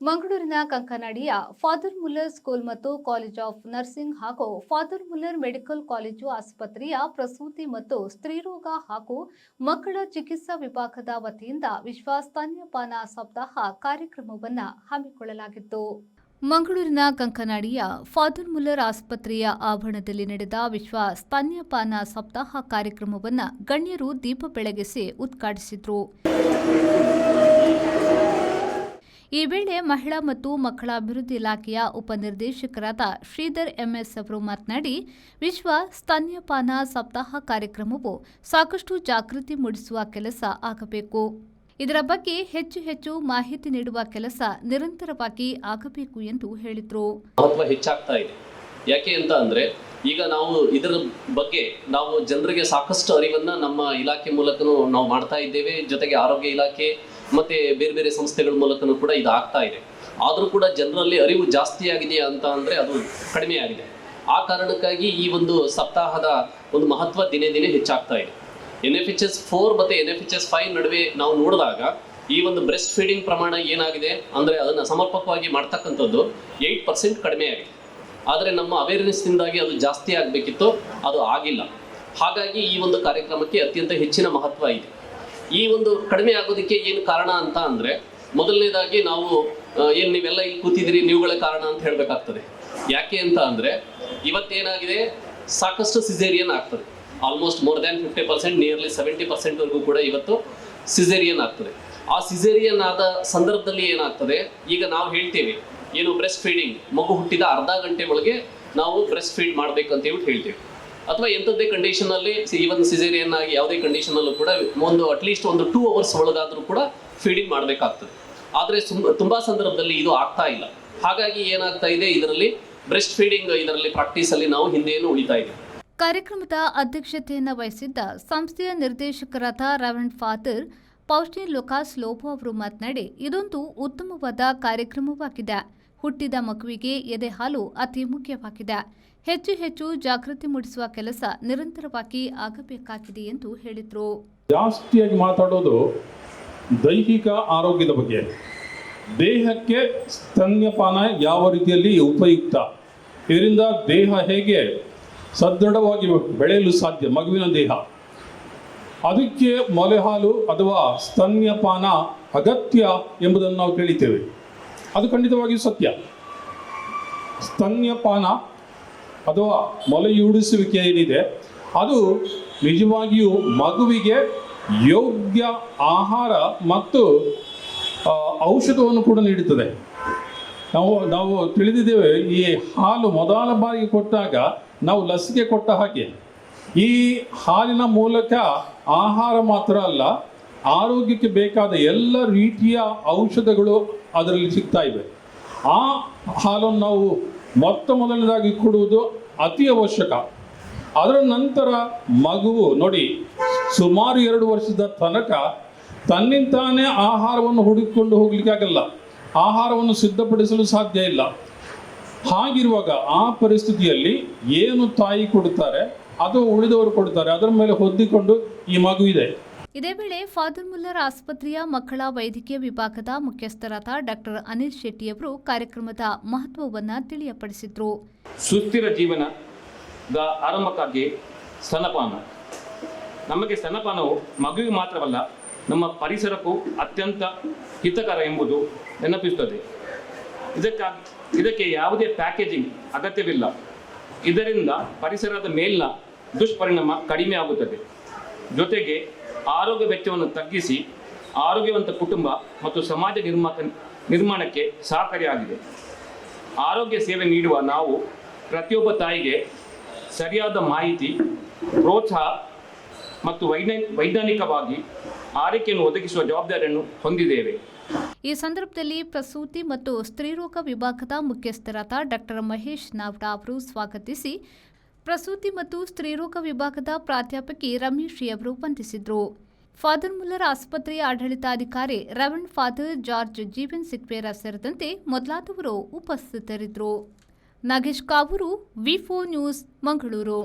ಮಂಗಳೂರಿನ ಕಂಕನಾಡಿಯ father Muller school ಮತ್ತು college of nursing ಹಾಗೂ ಫಾದರ್ ಮುಲ್ಲರ್ ಮೆಡಿಕಲ್ ಕಾಲೇಜು ಆಸ್ಪತ್ರೆಯ ಪ್ರಸೂತಿ ಮತ್ತು ಸ್ತ್ರೀರೋಗ ಹಾಗೂ ಮಕ್ಕಳ ಚಿಕಿತ್ಸಾ ವಿಭಾಗದ ವತಿಯಿಂದ ವಿಶ್ವ ಸ್ತನ್ಯಪಾನ ಸಪ್ತಾಹ ಕಾರ್ಯಕ್ರಮವನ್ನು ಹಮ್ಮಿಕೊಳ್ಳಲಾಗಿತ್ತು. ಮಂಗಳೂರಿನ ಕಂಕನಾಡಿಯ ಫಾದರ್ ಮುಲ್ಲರ್ ಆಸ್ಪತ್ರೆಯ ಆವರಣದಲ್ಲಿ ನಡೆದ ವಿಶ್ವ ಸ್ತನ್ಯಪಾನ ಸಪ್ತಾಹ ಕಾರ್ಯಕ್ರಮವನ್ನು ಗಣ್ಯರು ದೀಪ ಬೆಳಗಿಸಿ ಉದ್ಘಾಟಿಸಿದರು. ಈ ವೇಳೆ ಮಹಿಳಾ ಮತ್ತು ಮಕ್ಕಳ ಅಭಿವೃದ್ಧಿ ಇಲಾಖೆಯ ಉಪನಿರ್ದೇಶಕರಾದ ಶ್ರೀಧರ್ ಎಂಎಸ್ ಅವರು ಮಾತನಾಡಿ, ವಿಶ್ವ ಸ್ತನ್ಯಪಾನ ಸಪ್ತಾಹ ಕಾರ್ಯಕ್ರಮವು ಸಾಕಷ್ಟು ಜಾಗೃತಿ ಮೂಡಿಸುವ ಕೆಲಸ ಆಗಬೇಕು. ಇದರ ಬಗ್ಗೆ ಹೆಚ್ಚು ಮಾಹಿತಿ ನೀಡುವ ಕೆಲಸ ನಿರಂತರವಾಗಿ ಆಗಬೇಕು ಎಂದು ಹೇಳಿದರು. ಮಹತ್ವ ಹೆಚ್ಚಾಗ್ತಾ ಇದೆ. ಯಾಕೆ ಅಂತ ಅಂದ್ರೆ ಈಗ ನಾವು ಇದರ ಬಗ್ಗೆ ನಾವು ಜನರಿಗೆ ಸಾಕಷ್ಟು ಅರಿವನ್ನ ನಮ್ಮ ಇಲಾಖೆ ಮೂಲಕನೂ ನಾವು ಮಾಡ್ತಾ ಇದ್ದೇವೆ. ಜೊತೆಗೆ ಆರೋಗ್ಯ ಇಲಾಖೆ ಮತ್ತೆ ಬೇರೆ ಬೇರೆ ಸಂಸ್ಥೆಗಳ ಮೂಲಕನೂ ಕೂಡ ಇದು ಆಗ್ತಾ ಇದೆ. ಆದರೂ ಕೂಡ ಜನರಲ್ಲಿ ಅರಿವು ಜಾಸ್ತಿ ಆಗಿದೆಯಾ ಅಂತ ಅಂದ್ರೆ ಅದು ಕಡಿಮೆ ಆಗಿದೆ. ಆ ಕಾರಣಕ್ಕಾಗಿ ಈ ಒಂದು ಸಪ್ತಾಹದ ಒಂದು ಮಹತ್ವ ದಿನೇ ದಿನೇ ಹೆಚ್ಚಾಗ್ತಾ ಇದೆ. NFHS 4 ಮತ್ತೆ NFHS 5 ನಡುವೆ ನಾವು ನೋಡಿದಾಗ ಈ ಒಂದು ಬ್ರೆಸ್ಟ್ ಫೀಡಿಂಗ್ ಪ್ರಮಾಣ ಏನಾಗಿದೆ ಅಂದ್ರೆ ಅದನ್ನ ಸಮರ್ಪಕವಾಗಿ ಮಾಡ್ತಕ್ಕಂಥದ್ದು 8% ಕಡಿಮೆ ಆಗಿದೆ. ಆದರೆ ನಮ್ಮ ಅವೇರ್ನೆಸ್ನಿಂದಾಗಿ ಅದು ಜಾಸ್ತಿ ಆಗಬೇಕಿತ್ತು, ಅದು ಆಗಿಲ್ಲ. ಹಾಗಾಗಿ ಈ ಒಂದು ಕಾರ್ಯಕ್ರಮಕ್ಕೆ ಅತ್ಯಂತ ಹೆಚ್ಚಿನ ಮಹತ್ವ ಇದೆ. ಈ ಒಂದು ಕಡಿಮೆ ಆಗೋದಕ್ಕೆ ಏನು ಕಾರಣ ಅಂತ ಅಂದ್ರೆ ಮೊದಲನೇದಾಗಿ ನಾವು ಏನು ನೀವೆಲ್ಲ ಇಲ್ಲಿ ಕೂತಿದ್ರಿ ನೀವುಗಳೇ ಕಾರಣ ಅಂತ ಹೇಳಬೇಕಾಗ್ತದೆ. ಯಾಕೆ ಅಂತ ಅಂದ್ರೆ ಇವತ್ತೇನಾಗಿದೆ, ಸಾಕಷ್ಟು ಸಿಸೇರಿಯನ್ ಆಗ್ತದೆ. ಆಲ್ಮೋಸ್ಟ್ ಮೋರ್ ದ್ಯಾನ್ 50%, ನಿಯರ್ಲಿ 70% ವರೆಗೂ ಕೂಡ ಇವತ್ತು ಸಿಸೇರಿಯನ್ ಆಗ್ತದೆ. ಆ ಸಿಸೇರಿಯನ್ ಆದ ಸಂದರ್ಭದಲ್ಲಿ ಏನಾಗ್ತದೆ, ಈಗ ನಾವು ಹೇಳ್ತೇವೆ ಏನು ಬ್ರೆಸ್ಟ್ ಫೀಡಿಂಗ್, ಮಗು ಹುಟ್ಟಿದ ಅರ್ಧ ಗಂಟೆ ಒಳಗೆ ನಾವು ಬ್ರೆಸ್ಟ್ ಫೀಡ್ ಮಾಡ್ಬೇಕು ಅಂತ ಹೇಳ್ತೇವೆ. ಅಥವಾ ಎಂಥದ್ದೇ ಕಂಡೀಷನ್ ಅಲ್ಲಿ ಈವನ್ ಸಿಸೇರಿಯನ್ ಆಗಿ ಯಾವುದೇ ಕಂಡೀಷನ್ ಅಲ್ಲೂ ಕೂಡ ಅಟ್ಲೀಸ್ಟ್ ಒಂದು 2 ಅವರ್ಸ್ ಒಳಗಾದ್ರೂ ಕೂಡ ಫೀಡಿಂಗ್ ಮಾಡಬೇಕಾಗ್ತದೆ. ಆದರೆ ತುಂಬಾ ಸಂದರ್ಭದಲ್ಲಿ ಇದು ಆಗ್ತಾ ಇಲ್ಲ. ಹಾಗಾಗಿ ಏನಾಗ್ತಾ ಇದೆ, ಇದರಲ್ಲಿ ಬ್ರೆಸ್ಟ್ ಫೀಡಿಂಗ್ ಇದರಲ್ಲಿ ಪ್ರಾಕ್ಟೀಸ್ ಅಲ್ಲಿ ನಾವು ಹಿಂದೆಯನ್ನು ಉಳಿತಾ ಇದೆ. ಕಾರ್ಯಕ್ರಮದ ಅಧ್ಯಕ್ಷತೆಯನ್ನು ವಹಿಸಿದ್ದ ಸಂಸ್ಥೆಯ ನಿರ್ದೇಶಕರಾದ ರೆವರೆಂಡ್ ಫಾದರ್ ಪೌಸ್ಟಿನ್ ಲುಕಾಸ್ ಲೋಬೋ ಅವರು ಮಾತನಾಡಿ, ಇದೊಂದು ಉತ್ತಮವಾದ ಕಾರ್ಯಕ್ರಮವಾಗಿದೆ. ಹುಟ್ಟಿದ ಮಗುವಿಗೆ ಎದೆ ಹಾಲು ಅತಿ ಮುಖ್ಯವಾಗಿದೆ. ಹೆಚ್ಚು ಜಾಗೃತಿ ಮೂಡಿಸುವ ಕೆಲಸ ನಿರಂತರವಾಗಿ ಆಗಬೇಕಾಗಿದೆ ಎಂದು ಹೇಳಿದರು. ಜಾಸ್ತಿಯಾಗಿ ಮಾತಾಡೋದು ದೈಹಿಕ ಆರೋಗ್ಯದ ಬಗ್ಗೆ. ದೇಹಕ್ಕೆ ಸ್ತನ್ಯಪಾನ ಯಾವ ರೀತಿಯಲ್ಲಿ ಉಪಯುಕ್ತ, ಇದರಿಂದ ದೇಹ ಹೇಗೆ ಸದೃಢವಾಗಿ ಬೆಳೆಯಲು ಸಾಧ್ಯ, ಮಗುವಿನ ದೇಹ, ಅದಕ್ಕೆ ಮೊಲೆಹಾಲು ಅಥವಾ ಸ್ತನ್ಯಪಾನ ಅಗತ್ಯ ಎಂಬುದನ್ನು ನಾವು ತಿಳಿತೇವೆ. ಅದು ಖಂಡಿತವಾಗಿಯೂ ಸತ್ಯ. ಸ್ತನ್ಯಪಾನ ಅಥವಾ ಮೊಲೆಯೂಡಿಸುವಿಕೆ ಏನಿದೆ ಅದು ನಿಜವಾಗಿಯೂ ಮಗುವಿಗೆ ಯೋಗ್ಯ ಆಹಾರ ಮತ್ತು ಔಷಧವನ್ನು ಕೂಡ ನೀಡುತ್ತದೆ. ನಾವು ತಿಳಿದಿದ್ದೇವೆ, ಈ ಹಾಲು ಮೊದಲ ಬಾರಿಗೆ ಕೊಟ್ಟಾಗ ನಾವು ಲಸಿಕೆ ಕೊಟ್ಟ ಹಾಗೆ ಈ ಹಾಲಿನ ಮೂಲಕ ಆಹಾರ ಮಾತ್ರ ಅಲ್ಲ, ಆರೋಗ್ಯಕ್ಕೆ ಬೇಕಾದ ಎಲ್ಲ ರೀತಿಯ ಔಷಧಗಳು ಅದರಲ್ಲಿ ಸಿಗ್ತಾ ಇವೆ. ಆ ಹಾಲನ್ನು ನಾವು ಮೊದಲನೇದಾಗಿ ಕೊಡುವುದು ಅತಿ ಅವಶ್ಯಕ. ಅದರ ನಂತರ ಮಗುವು ನೋಡಿ, ಸುಮಾರು 2 ವರ್ಷದ ತನಕ ತನ್ನಿಂತಾನೇ ಆಹಾರವನ್ನು ಹುಡುಕಿಕೊಂಡು ಹೋಗ್ಲಿಕ್ಕಾಗಲ್ಲ, ಆಹಾರವನ್ನು ಸಿದ್ಧಪಡಿಸಲು ಸಾಧ್ಯ ಇಲ್ಲ. ಹಾಗಿರುವಾಗ ಆ ಪರಿಸ್ಥಿತಿಯಲ್ಲಿ ಏನು ತಾಯಿ ಕೊಡುತ್ತಾರೆ ಅಥವಾ ಉಳಿದವರು ಕೊಡುತ್ತಾರೆ, ಅದರ ಮೇಲೆ ಹೊಂದಿಕೊಂಡು ಈ ಮಗು ಇದೆ. ಇದೇ ವೇಳೆ ಫಾದರ್ ಮುಲ್ಲರ್ ಆಸ್ಪತ್ರೆಯ ಮಕ್ಕಳ ವೈದ್ಯಕೀಯ ವಿಭಾಗದ ಮುಖ್ಯಸ್ಥರಾದ ಡಾಕ್ಟರ್ ಅನಿಲ್ ಶೆಟ್ಟಿ ಅವರು ಕಾರ್ಯಕ್ರಮದ ಮಹತ್ವವನ್ನು ತಿಳಿಯಪಡಿಸಿದರು. ಸುಸ್ಥಿರ ಜೀವನದ ಆರಂಭಕ್ಕಾಗಿ ಸ್ತನಪಾನ. ನಮಗೆ ಸ್ತನಪಾನವು ಮಗುವಿಗೆ ಮಾತ್ರವಲ್ಲ, ನಮ್ಮ ಪರಿಸರಕ್ಕೂ ಅತ್ಯಂತ ಹಿತಕರ ಎಂಬುದು ನೆನಪಿಸುತ್ತದೆ. ಇದಕ್ಕೆ ಯಾವುದೇ ಪ್ಯಾಕೇಜಿಂಗ್ ಅಗತ್ಯವಿಲ್ಲ. ಇದರಿಂದ ಪರಿಸರದ ಮೇಲಿನ ದುಷ್ಪರಿಣಾಮ ಕಡಿಮೆ ಆಗುತ್ತದೆ. ಜೊತೆಗೆ ಆರೋಗ್ಯ ವೆಚ್ಚವನ್ನು ತಗ್ಗಿಸಿ ಆರೋಗ್ಯವಂತ ಕುಟುಂಬ ಮತ್ತು ಸಮಾಜ ನಿರ್ಮಾಣಕ್ಕೆ ಸಹಕಾರಿಯಾಗಿದೆ. ಆರೋಗ್ಯ ಸೇವೆ ನೀಡುವ ನಾವು ಪ್ರತಿಯೊಬ್ಬ ತಾಯಿಗೆ ಸರಿಯಾದ ಮಾಹಿತಿ, ಪ್ರೋತ್ಸಾಹ ಮತ್ತು ವೈಜ್ಞಾನಿಕವಾಗಿ ಆರೈಕೆಯನ್ನು ಒದಗಿಸುವ ಜವಾಬ್ದಾರಿಯನ್ನು ಹೊಂದಿದ್ದೇವೆ. ಈ ಸಂದರ್ಭದಲ್ಲಿ ಪ್ರಸೂತಿ ಮತ್ತು ಸ್ತ್ರೀರೋಗ ವಿಭಾಗದ ಮುಖ್ಯಸ್ಥರಾದ ಡಾಕ್ಟರ್ ಮಹೇಶ್ ನಾವ್ಡಾ ಅವರು ಸ್ವಾಗತಿಸಿ, ಪ್ರಸೂತಿ ಮತ್ತು ಸ್ತ್ರೀರೋಗ ವಿಭಾಗದ ಪ್ರಾಧ್ಯಾಪಕಿ ರಮೇಶ್ ಅವರು ವಂದಿಸಿದರು. ಫಾದರ್ ಮುಲ್ಲರ್ ಆಸ್ಪತ್ರೆಯ ಆಡಳಿತಾಧಿಕಾರಿ reverend father George Jeevan Sequeira ಸೇರಿದಂತೆ ಮೊದಲಾದವರು ಉಪಸ್ಥಿತರಿದ್ದರು. ನಾಗೇಶ್ ಕಾವೂರು, ವಿ4 ನ್ಯೂಸ್, ಮಂಗಳೂರು.